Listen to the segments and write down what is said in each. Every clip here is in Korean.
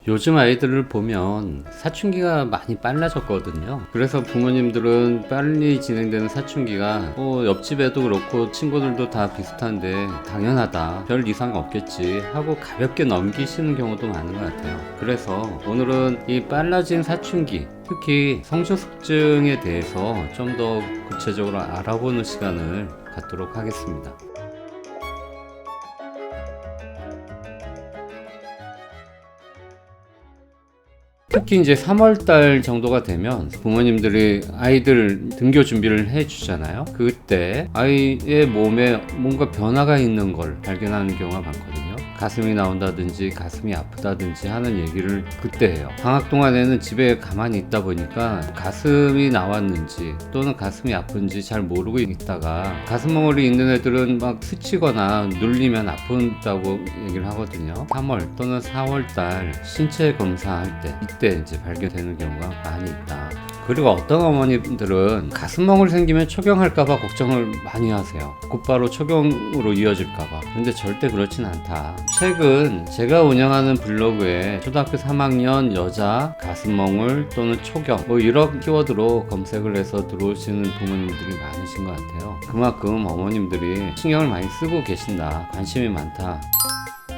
요즘 아이들을 보면 사춘기가 많이 빨라졌거든요. 그래서 부모님들은 빨리 진행되는 사춘기가 옆집에도 그렇고 친구들도 다 비슷한데 당연하다, 별 이상 없겠지 하고 가볍게 넘기시는 경우도 많은 것 같아요. 그래서 오늘은 이 빨라진 사춘기, 특히 성적숙증에 대해서 좀 더 구체적으로 알아보는 시간을 갖도록 하겠습니다. 특히 이제 3월달 정도가 되면 부모님들이 아이들 등교 준비를 해주잖아요. 그때 아이의 몸에 뭔가 변화가 있는 걸 발견하는 경우가 많거든요. 가슴이 나온다든지 가슴이 아프다든지 하는 얘기를 그때 해요. 방학 동안에는 집에 가만히 있다 보니까 가슴이 나왔는지 또는 가슴이 아픈지 잘 모르고 있다가 가슴멍울이 있는 애들은 막 스치거나 눌리면 아픈다고 얘기를 하거든요. 3월 또는 4월달 신체 검사할 때 이때 이제 발견되는 경우가 많이 있다. 그리고 어떤 어머님들은 가슴멍울 생기면 초경할까봐 걱정을 많이 하세요. 곧바로 초경으로 이어질까봐. 근데 절대 그렇진 않다. 최근 제가 운영하는 블로그에 초등학교 3학년 여자 가슴멍울 또는 초경 이런 키워드로 검색을 해서 들어오시는 부모님들이 많으신 것 같아요. 그만큼 어머님들이 신경을 많이 쓰고 계신다, 관심이 많다.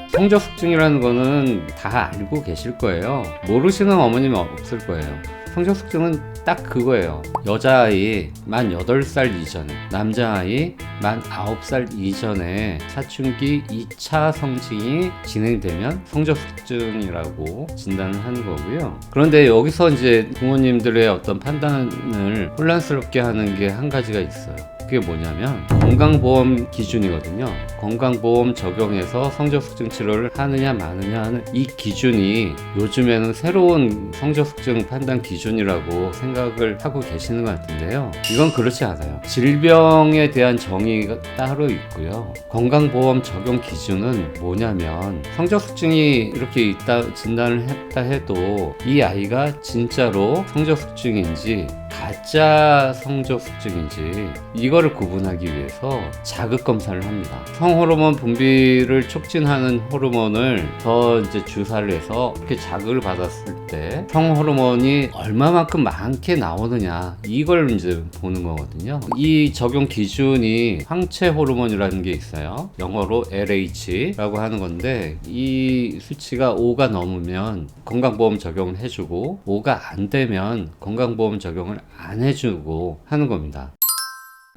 성적숙증이라는 거는 다 알고 계실 거예요. 모르시는 어머님은 없을 거예요. 성적숙증은 딱 그거예요. 여자아이 만 8살 이전에, 남자아이 만 9살 이전에 사춘기 2차 성징이 진행되면 성적숙증이라고 진단을 하는 거고요. 그런데 여기서 이제 부모님들의 어떤 판단을 혼란스럽게 하는 게 한 가지가 있어요. 그게 뭐냐면 건강보험 기준이거든요. 건강보험 적용해서 성적숙증 치료를 하느냐 마느냐 하는 이 기준이 요즘에는 새로운 성적숙증 판단 기준이라고 생각을 하고 계시는 것 같은데요. 이건 그렇지 않아요. 질병에 대한 정의가 따로 있고요. 건강보험 적용 기준은 뭐냐면 성적숙증이 이렇게 있다 진단을 했다 해도 이 아이가 진짜로 성적숙증인지 가짜 성적숙증인지 이거를 구분하기 위해서 자극 검사를 합니다. 성호르몬 분비를 촉진하는 호르몬을 더 이제 주사를 해서 이렇게 자극을 받았을 때 성호르몬이 얼마만큼 많게 나오느냐 이걸 이제 보는 거거든요. 이 적용 기준이 황체 호르몬이라는 게 있어요. 영어로 LH라고 하는 건데 이 수치가 5가 넘으면 건강보험 적용을 해주고 5가 안 되면 건강보험 적용을 안 해주고 하는 겁니다.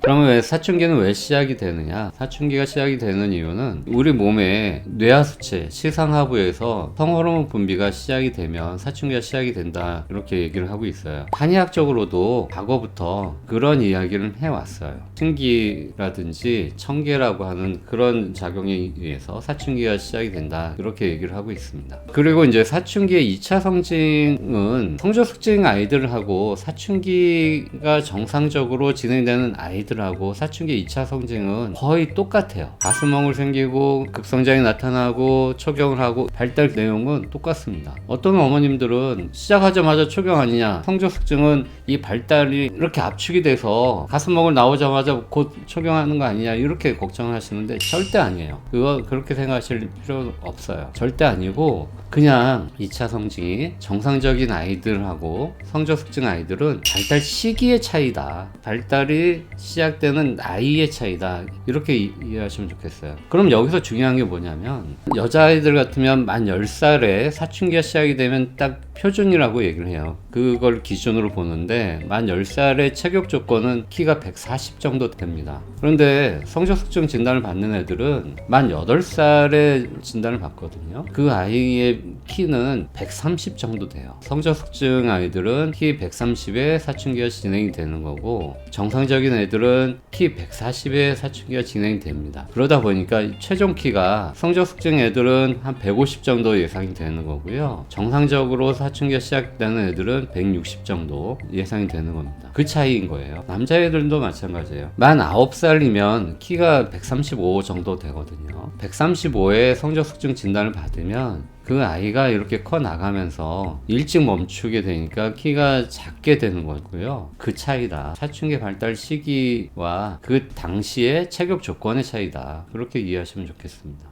그러면 사춘기는 왜 시작이 되느냐? 사춘기가 시작이 되는 이유는 우리 몸의 뇌하수체, 시상하부에서 성호르몬 분비가 시작이 되면 사춘기가 시작이 된다 이렇게 얘기를 하고 있어요. 한의학적으로도 과거부터 그런 이야기를 해왔어요. 신기라든지 청계라고 하는 그런 작용에 의해서 사춘기가 시작이 된다 이렇게 얘기를 하고 있습니다. 그리고 이제 사춘기의 2차 성징은 성적숙증 아이들하고 사춘기가 정상적으로 진행되는 아이들하고 사춘기 2차 성징은 거의 똑같아요. 가슴멍울 생기고 급성장이 나타나고 초경을 하고 발달 내용은 똑같습니다. 어떤 어머님들은 시작하자마자 초경 아니냐, 성적숙증은 이 발달이 이렇게 압축이 돼서 가슴멍울 나오자마자 곧 초경하는 거 아니냐 이렇게 걱정을 하시는데 절대 아니에요. 그렇게 생각하실 필요 없어요. 절대 아니고 그냥 2차 성징이 정상적인 아이들하고 성적숙증 아이들은 발달 시기의 차이다, 발달이 시작되는 나이의 차이다 이렇게 이해하시면 좋겠어요. 그럼 여기서 중요한 게 뭐냐면 여자아이들 같으면 만 10살에 사춘기가 시작이 되면 딱 표준이라고 얘기를 해요. 그걸 기준으로 보는데 만 10살의 체격 조건은 키가 140 정도 됩니다. 그런데 성적숙증 진단을 받는 애들은 만 8살에 진단을 받거든요. 그 아이의 키는 130 정도 돼요. 성적숙증 아이들은 키 130에 사춘기가 진행이 되는 거고 정상적인 애들은 키 140에 사춘기가 진행이 됩니다. 그러다 보니까 최종 키가 성적숙증 애들은 한 150 정도 예상이 되는 거고요. 정상적으로 사춘기가 시작되는 애들은 160 정도 예상이 되는 겁니다. 그 차이인 거예요. 남자애들도 마찬가지예요. 만 9살이면 키가 135 정도 되거든요. 135에 성적숙증 진단을 받으면 그 아이가 이렇게 커 나가면서 일찍 멈추게 되니까 키가 작게 되는 거고요. 그 차이다. 사춘기 발달 시기와 그 당시의 체격 조건의 차이다. 그렇게 이해하시면 좋겠습니다.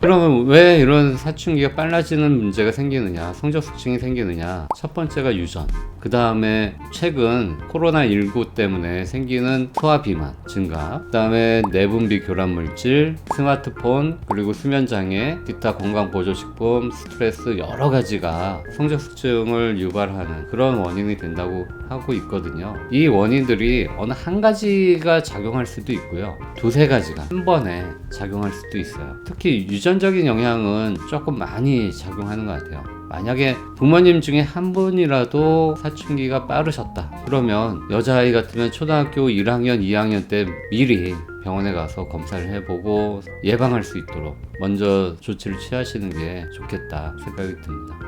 그러면 왜 이런 사춘기가 빨라지는 문제가 생기느냐, 성적 숙증이 생기느냐? 첫 번째가 유전, 그 다음에 최근 코로나19 때문에 생기는 소화 비만 증가, 그 다음에 내분비 교란 물질, 스마트폰, 그리고 수면 장애, 기타 건강 보조식품, 스트레스, 여러 가지가 성적 숙증을 유발하는 그런 원인이 된다고 하고 있거든요. 이 원인들이 어느 한 가지가 작용할 수도 있고요, 두세 가지가 한 번에 작용할 수도 있어요. 특히 유전적인 영향은 조금 많이 작용하는 것 같아요. 만약에 부모님 중에 한 분이라도 사춘기가 빠르셨다 그러면 여자아이 같으면 초등학교 1학년, 2학년 때 미리 병원에 가서 검사를 해보고 예방할 수 있도록 먼저 조치를 취하시는 게 좋겠다 생각이 듭니다.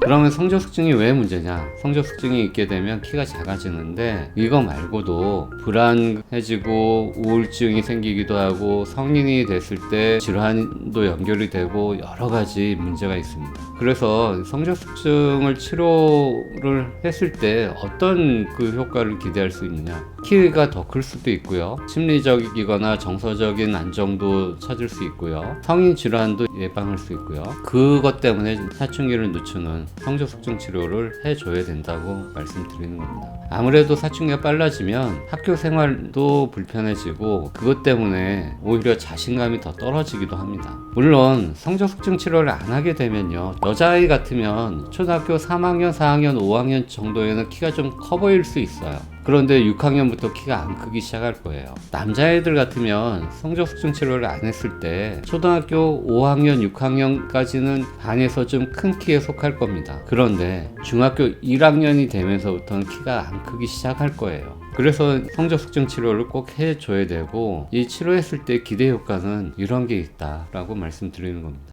그러면 성적 숙증이 왜 문제냐? 성적 숙증이 있게 되면 키가 작아지는데 이거 말고도 불안해지고 우울증이 생기기도 하고 성인이 됐을 때 질환도 연결이 되고 여러 가지 문제가 있습니다. 그래서 성적 숙증을 치료를 했을 때 어떤 그 효과를 기대할 수 있느냐? 키가 더 클 수도 있고요, 심리적이거나 정서적인 안정도 찾을 수 있고요, 성인 질환도 예방할 수 있고요. 그것 때문에 사춘기를 늦추는 성적 숙증 치료를 해줘야 된다고 말씀드리는 겁니다. 아무래도 사춘기가 빨라지면 학교 생활도 불편해지고 그것 때문에 오히려 자신감이 더 떨어지기도 합니다. 물론 성적 숙증 치료를 안 하게 되면요, 여자아이 같으면 초등학교 3학년, 4학년, 5학년 정도에는 키가 좀 커 보일 수 있어요. 그런데 6학년부터 키가 안 크기 시작할 거예요. 남자애들 같으면 성적 숙증 치료를 안 했을 때 초등학교 5학년, 6학년까지는 반에서 좀 큰 키에 속할 겁니다. 그런데 중학교 1학년이 되면서부터는 키가 안 크기 시작할 거예요. 그래서 성적 숙증 치료를 꼭 해줘야 되고, 이 치료했을 때 기대 효과는 이런 게 있다라고 말씀드리는 겁니다.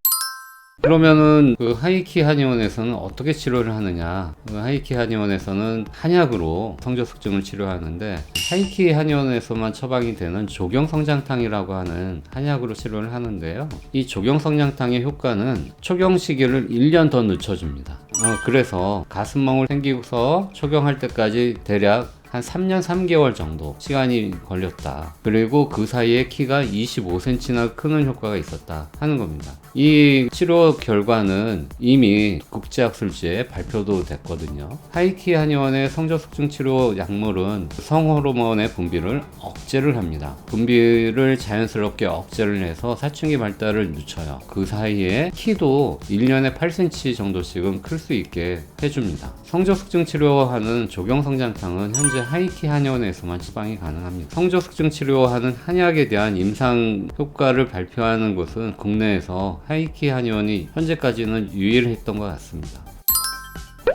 그러면은 그 하이키 한의원에서는 어떻게 치료를 하느냐? 그 하이키 한의원에서는 한약으로 성적 숙증을 치료하는데, 하이키 한의원에서만 처방이 되는 조경성장탕이라고 하는 한약으로 치료를 하는데요, 이 조경성장탕의 효과는 초경 시기를 1년 더 늦춰줍니다. 그래서 가슴멍을 생기고서 초경할 때까지 대략 한 3년 3개월 정도 시간이 걸렸다. 그리고 그 사이에 키가 25cm나 크는 효과가 있었다 하는 겁니다. 이 치료 결과는 이미 국제학술지에 발표도 됐거든요. 하이키 한의원의 성적 숙증 치료 약물은 성호르몬의 분비를 억제를 합니다. 분비를 자연스럽게 억제를 해서 사춘기 발달을 늦춰요. 그 사이에 키도 1년에 8cm 정도씩은 클 수 있게 해줍니다. 성적 숙증 치료하는 조경성장탕은 현재 하이키 한의원에서만 처방이 가능합니다. 성적 숙증 치료하는 한약에 대한 임상 효과를 발표하는 곳은 국내에서 하이키 한의원이 현재까지는 유일했던 것 같습니다.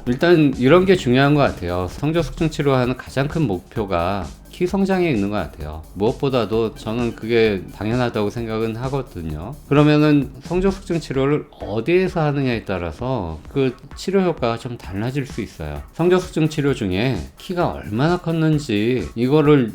일단 이런 게 중요한 것 같아요. 성적 숙증 치료하는 가장 큰 목표가 키 성장에 있는 것 같아요. 무엇보다도 저는 그게 당연하다고 생각은 하거든요. 그러면은 성적 숙증 치료를 어디에서 하느냐에 따라서 그 치료 효과가 좀 달라질 수 있어요. 성적 숙증 치료 중에 키가 얼마나 컸는지 이거를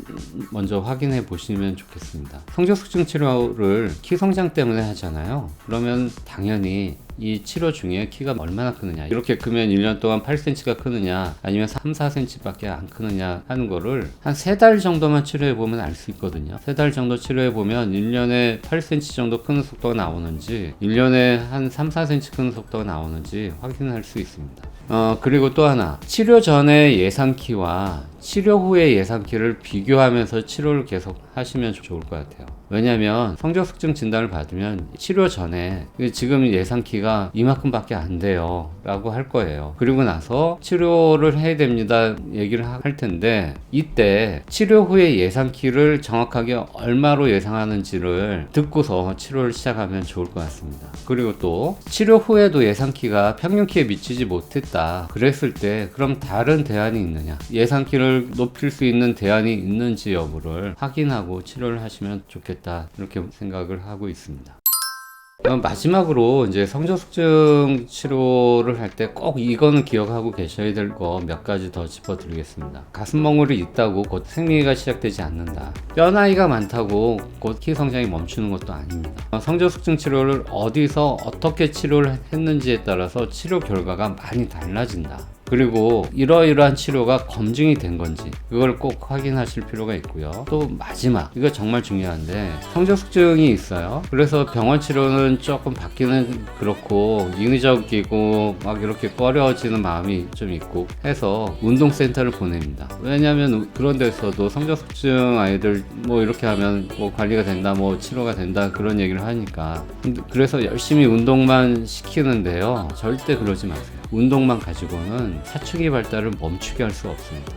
먼저 확인해 보시면 좋겠습니다. 성적 숙증 치료를 키 성장 때문에 하잖아요. 그러면 당연히 이 치료 중에 키가 얼마나 크느냐, 이렇게 크면 1년 동안 8cm가 크느냐 아니면 3, 4cm 밖에 안 크느냐 하는 거를 한 3달 정도만 치료해 보면 알 수 있거든요. 3달 정도 치료해 보면 1년에 8cm 정도 크는 속도가 나오는지 1년에 한 3, 4cm 크는 속도가 나오는지 확인할 수 있습니다. 그리고 또 하나, 치료 전의 예상 키와 치료 후의 예상 키를 비교하면서 치료를 계속 하시면 좋을 것 같아요. 왜냐면 성적 숙증 진단을 받으면 치료 전에 지금 예상 키가 이만큼밖에 안 돼요 라고 할 거예요. 그리고 나서 치료를 해야 됩니다 얘기를 할 텐데, 이때 치료 후의 예상 키를 정확하게 얼마로 예상하는지를 듣고서 치료를 시작하면 좋을 것 같습니다. 그리고 또 치료 후에도 예상 키가 평균 키에 미치지 못했다 그랬을 때 그럼 다른 대안이 있느냐, 예상 키를 높일 수 있는 대안이 있는지 여부를 확인하고 치료를 하시면 좋겠다, 이렇게 생각을 하고 있습니다. 마지막으로 이제 성적 숙증 치료를 할 때 꼭 이거는 기억하고 계셔야 될 거 몇 가지 더 짚어드리겠습니다. 가슴멍울이 있다고 곧 생리가 시작되지 않는다. 뼈 나이가 많다고 곧 키 성장이 멈추는 것도 아닙니다. 성적 숙증 치료를 어디서 어떻게 치료를 했는지에 따라서 치료 결과가 많이 달라진다. 그리고 이러이러한 치료가 검증이 된 건지 그걸 꼭 확인하실 필요가 있고요. 또 마지막, 이거 정말 중요한데 성적증이 있어요. 그래서 병원 치료는 조금 받기는 그렇고 인위적이고 막 이렇게 꺼려지는 마음이 좀 있고 해서 운동센터를 보냅니다. 왜냐하면 그런 데서도 성적증 아이들 뭐 이렇게 하면 뭐 관리가 된다, 뭐 치료가 된다, 그런 얘기를 하니까. 그래서 열심히 운동만 시키는데요, 절대 그러지 마세요. 운동만 가지고는 사춘기 발달을 멈추게 할 수 없습니다.